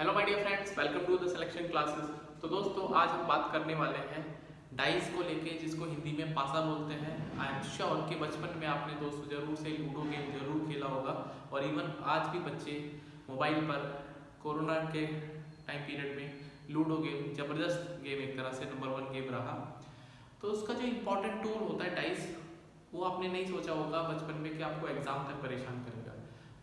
Hello my dear friends, welcome to the selection classes. तो दोस्तों, आज हम बात करने वाले हैं डाइस को लेके, जिसको हिंदी में पासा बोलते हैं। आई एम श्योर कि बचपन में आपने दोस्तों जरूर से लूडो गेम जरूर खेला होगा, और इवन आज भी बच्चे मोबाइल पर कोरोना के टाइम पीरियड में लूडो गेम ज़बरदस्त गेम, एक तरह से नंबर 1 गेम रहा। तो उसका जो इम्पोर्टेंट टूल होता है डाइस, वो आपने नहीं सोचा होगा बचपन में कि आपको एग्जाम तक परेशान करेगा।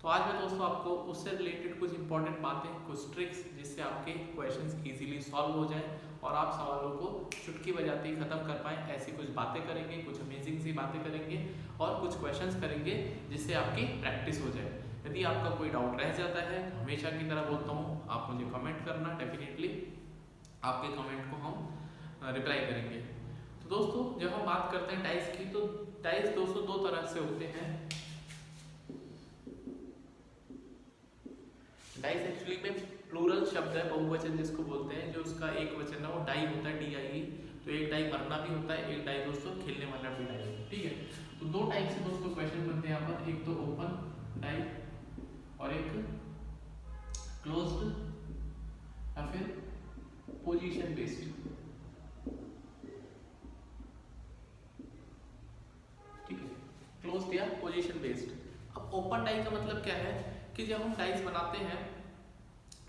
तो आज मैं दोस्तों आपको उससे रिलेटेड कुछ इंपॉर्टेंट बातें, कुछ ट्रिक्स, जिससे आपके क्वेश्चंस इजीली सॉल्व हो जाए और आप सवालों को चुटकी बजाते ही खत्म कर पाएं, ऐसी कुछ बातें करेंगे, कुछ अमेजिंग सी बातें करेंगे और कुछ क्वेश्चंस करेंगे जिससे आपकी प्रैक्टिस हो जाए। यदि आपका कोई डाउट रह जाता है, हमेशा की तरह बोलता हूँ, आप मुझे कमेंट करना, डेफिनेटली आपके कमेंट को हम रिप्लाई करेंगे। तो दोस्तों, जब हम बात करते हैं डाइस की, तो डाइस दोस्तों दो तरह से होते हैं। डाइस एक्चुअली में प्लूरल शब्द है, बहुवचन जिसको बोलते हैं। जो उसका एक वचन है वो डाई होता है, DIE। तो एक डाई मरना भी होता है, एक डाई दोस्तों खेलने वाला भी डाई, ठीक है। तो दो टाइप से दोस्तों क्वेश्चन बनते हैं यहाँ पर, एक तो ओपन डाई और एक क्लोज्ड या फिर पोजीशन बेस्ड, ठीक है, क्लोज्ड या पोजीशन बेस्ड। अब ओपन डाई का मतलब क्या है कि जब हम डाइस बनाते हैं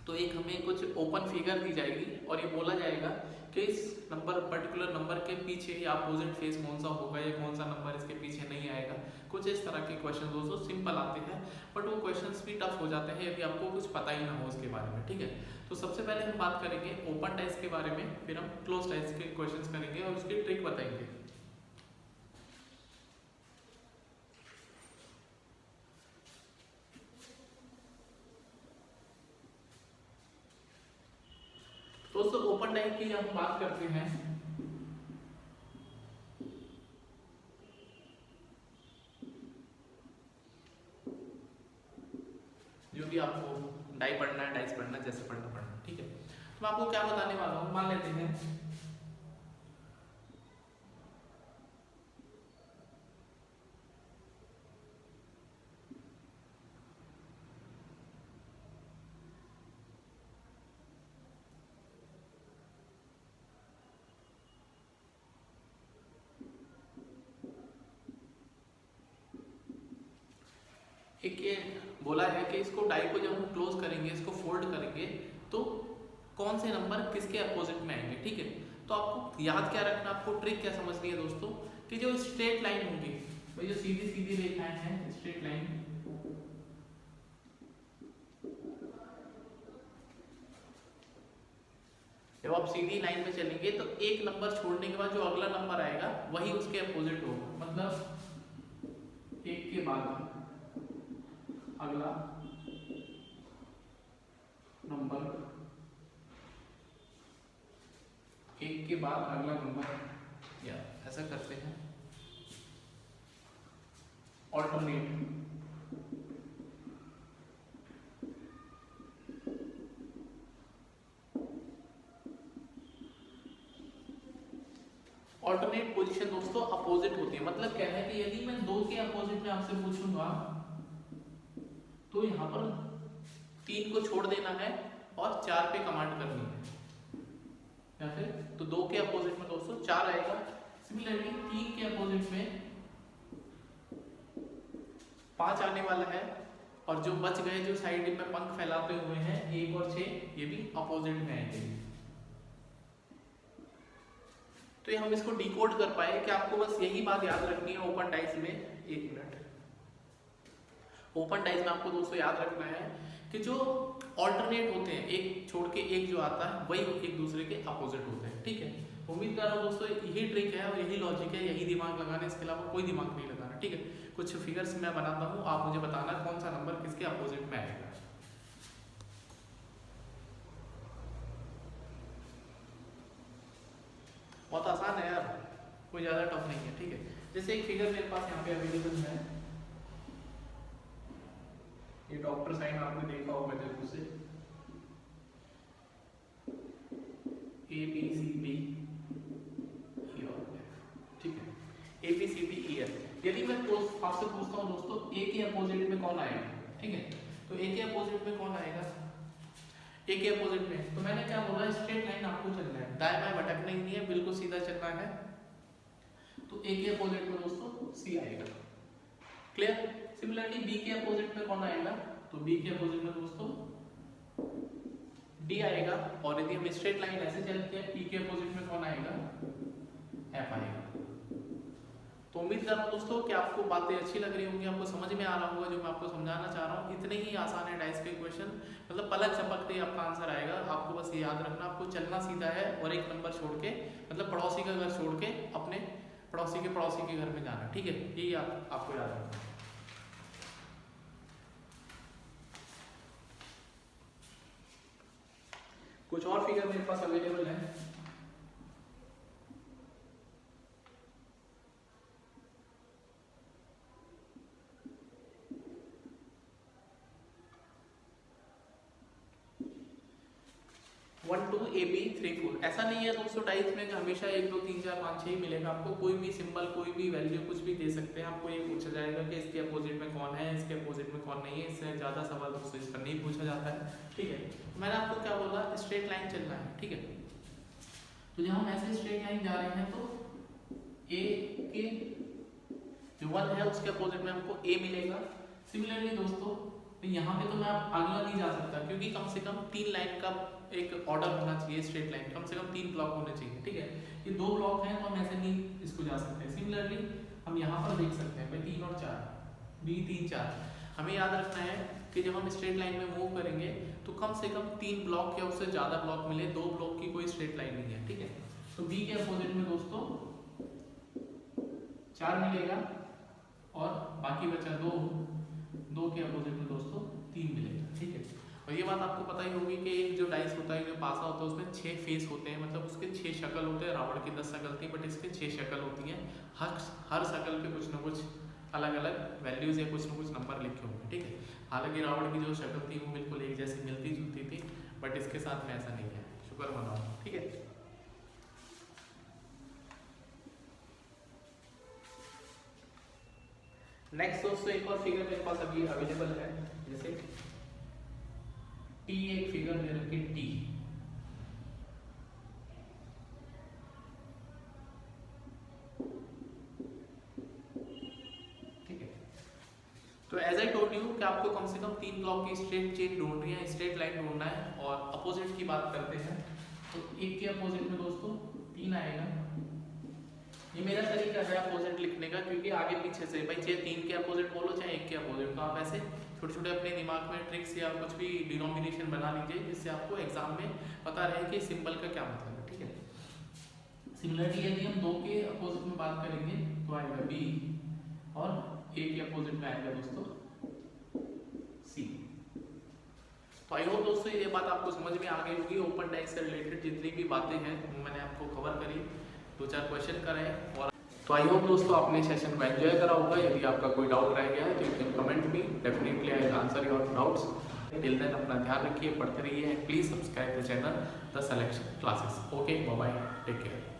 तो एक हमें कुछ ओपन फिगर दी जाएगी और ये बोला जाएगा कि इस पर्टिकुलर नंबर के पीछे या अपोजिट फेस कौन सा होगा या कौन सा नंबर इसके पीछे नहीं आएगा। कुछ इस तरह के क्वेश्चन दोस्तों सिंपल आते हैं, बट वो क्वेश्चंस भी टफ हो जाते हैं यदि आपको कुछ पता ही ना हो उसके बारे में, ठीक है। तो सबसे पहले हम बात करेंगे ओपन डाइस के बारे में, फिर हम क्लोज डाइस के क्वेश्चन करेंगे और उसकी ट्रिक बताएंगे। दोस्तों, ओपन डाइस की हम बात करते हैं, जो भी आपको डाई पढ़ना है, डाइस पढ़ना है, जैसे पढ़ना, ठीक है। तो मैं आपको क्या बताने वाला हूँ, मान लेते हैं एक ये बोला है कि इसको डाई को जब हम क्लोज करेंगे, इसको फोल्ड करेंगे, तो कौन से नंबर किसके अपोजिट में आएंगे, ठीक है। तो आपको याद क्या रखना, आपको ट्रिक क्या समझनी है दोस्तों, कि जो स्ट्रेट लाइन होगी, भाई जो सीधी सीधी रेखाएं हैं, स्ट्रेट लाइन, जब आप सीधी लाइन में चलेंगे तो एक नंबर छोड़ने के बाद जो अगला नंबर आएगा वही उसके अपोजिट होगा। मतलब एक के बाद अगला नंबर, एक के बाद अगला नंबर, या ऐसा करते हैं ऑल्टरनेट। ऑल्टरनेट पोजीशन दोस्तों अपोजिट होती है। मतलब क्या है कि यदि मैं 2 के अपोजिट में आपसे पूछूंगा तो यहाँ पर 3 को छोड़ देना है और 4 पे कमांड करनी है, या फिर तो 2 के अपोजिट में दोस्तों 4 आएगा। सिमिलरली 3 के अपोजिट में 5 आने वाला है, और जो बच गए, जो साइड में पंख फैलाते हुए हैं 1 और 6, ये भी अपोजिट में आएंगे। तो ये हम इसको डिकोड कर पाए कि आपको बस यही बात याद रखनी है ओपन डाइस में। एक मिनट, ओपन डाइस में आपको दोस्तों याद रखना है कि जो ऑल्टरनेट होते हैं, एक छोड़ के एक जो आता है, वही एक दूसरे के अपोजिट होते हैं, ठीक है। उम्मीद कर रहा हूँ दोस्तों यही ट्रिक है और यही लॉजिक है, यही दिमाग लगाना, इसके अलावा कोई दिमाग नहीं लगाना, ठीक है। कुछ फिगर्स मैं बनाता हूँ, आप मुझे बताना कौन सा नंबर किसके अपोजिट में आएगा। बहुत आसान है यार, कोई ज़्यादा टफ नहीं है, ठीक है। जैसे एक फिगर मेरे पास यहाँ पे अवेलेबल है, ये डॉक्टर साइन आपने देखा होगा जरूर से, ABCD E और F, ठीक है, ABCD E F। यदि मैं आपसे पूछता हूँ दोस्तों A के अपोजिट में कौन आएगा, ठीक है, तो A के अपोजिट में कौन आएगा, ए के अपोजिट में। तो मैंने क्या बोला, स्ट्रेट लाइन आपको चलना है, दाएं बाएं भटकना ही नहीं है, बिल्कुल सीधा चलना है। तो ए के अपोजिट में दोस्तों सी आएगा, क्लियर। सिमिलरली बी के अपोजिट में कौन आएगा, तो बी के अपोजिट में दोस्तों डी आएगा। और यदि हम स्ट्रेट लाइन ऐसे चलते हैं, पी के अपोजिट में कौन आएगा, एफ आएगा। तो उम्मीद कर रहा हूँ दोस्तों कि आपको बातें अच्छी लग रही होंगी, आपको समझ में आ रहा होगा जो मैं आपको समझाना चाह रहा हूँ। इतने ही आसान है डाइस के क्वेश्चन, मतलब पलक झपकते ही आपका आंसर आएगा। आपको बस ये याद रखना, आपको चलना सीधा है और एक नंबर छोड़ के, मतलब पड़ोसी का घर छोड़ के अपने पड़ोसी के घर में जाना, ठीक है। यही आपको याद रखना। कुछ और फिगर मेरे पास अवेलेबल है। वन टू ए बी 3 4 ऐसा नहीं है दोस्तों डाइस में कि हमेशा 1 2 3 4 5 6 ही मिलेगा आपको। कोई भी सिंबल, कोई भी वैल्यू कुछ भी दे सकते हैं। आपको ये पूछा जाएगा कि इसके अपोजिट में कौन है, इसके अपोजिट में कौन नहीं है। इससे ज़्यादा सवाल दोस्तों इस पर नहीं पूछा जाता है, ठीक है। मैंने आपको क्या बोला, स्ट्रेट लाइन चलना है, ठीक है। तो जब हम ऐसे स्ट्रेट लाइन जा रहे हैं तो ए के जो 1 है उसके अपोजिट में हमको ए मिलेगा। सिमिलरली दोस्तों तो यहाँ पे तो मैं अगला नहीं जा सकता, क्योंकि कम से कम 3 लाइन का एक ऑर्डर होना चाहिए स्ट्रेट लाइन, कम से कम 3 ब्लॉक होने चाहिए, ठीक है। ये 2 ब्लॉक हैं तो हम ऐसे नहीं इसको जा सकते। सिमिलरली हम यहाँ पर देख सकते हैं भाई 3 और 4, बी 3 4। हमें याद रखना है कि जब हम स्ट्रेट लाइन में मूव करेंगे तो कम से कम 3 ब्लॉक या उससे ज़्यादा ब्लॉक मिले, 2 ब्लॉक की कोई स्ट्रेट लाइन नहीं है, ठीक है। तो बी के अपोजिट में दोस्तों 4 मिलेगा और बाकी बचा 2 के अपोजिट में दोस्तों 3 मिलेगा, ठीक है। और ये बात आपको पता ही होगी कि एक जो डाइस होता है, जो पासा होता है, उसमें 6 फेस होते हैं, मतलब उसके 6 शक्ल होते हैं। रावण की 10 शक्ल थी, बट इसके 6 शक्ल होती हैं। हर शक्ल पे कुछ ना कुछ अलग अलग वैल्यूज या कुछ ना कुछ नंबर लिखे होंगे, ठीक है। हालांकि रावण की जो शक्ल थी वो बिल्कुल एक जैसी मिलती जुलती थी, बट इसके साथ में ऐसा नहीं है, शुक्र मनाओ, ठीक है। नेक्स्ट दोस्तों एक और फिगर मेरे पास अभी अवेलेबल है, जैसे टी, एक फिगर दे रखी टी, ठीक है। तो एज आई टोल्ड यू कि आपको कम से कम 3 ब्लॉक की स्ट्रेट चेन ढूंढनी है, स्ट्रेट लाइन ढूंढना है। और अपोजिट की बात करते हैं तो एक के अपोजिट में दोस्तों 3 आएगा। ये मेरा तरीका है अपोजिट लिखने का, क्योंकि आगे पीछे से भाई चाहे 3 के अपोजिट बोलो चाहे 1 के अपोजिट, तो आप ऐसे छोटे छोटे अपने दिमाग में ट्रिक्स या कुछ भी डिनोमिनेशन बना लीजिए, जिससे आपको एग्जाम में पता रहे कि सिंबल का क्या मतलब है, ठीक है। सिमिलरली यदि हम 2 के अपोजिट में बात करेंगे तो आएगा बी और ए के अपोजिट में आएगा दोस्तों सी। तो आई होप दोस्तों ये बात आपको समझ में आ गई होगी। ओपन डाइस से रिलेटेड जितनी भी बातें हैं मैंने आपको कवर करी, 2-4 क्वेश्चन कराए। और तो आई होप दोस्तों आपने सेशन को एंजॉय करा होगा। यदि आपका कोई डाउट रह गया है तो you can comment me, definitely I will answer your doubts. Till then अपना ध्यान रखिए, पढ़ते रहिए, please subscribe the channel the selection classes. Okay, bye bye, take care.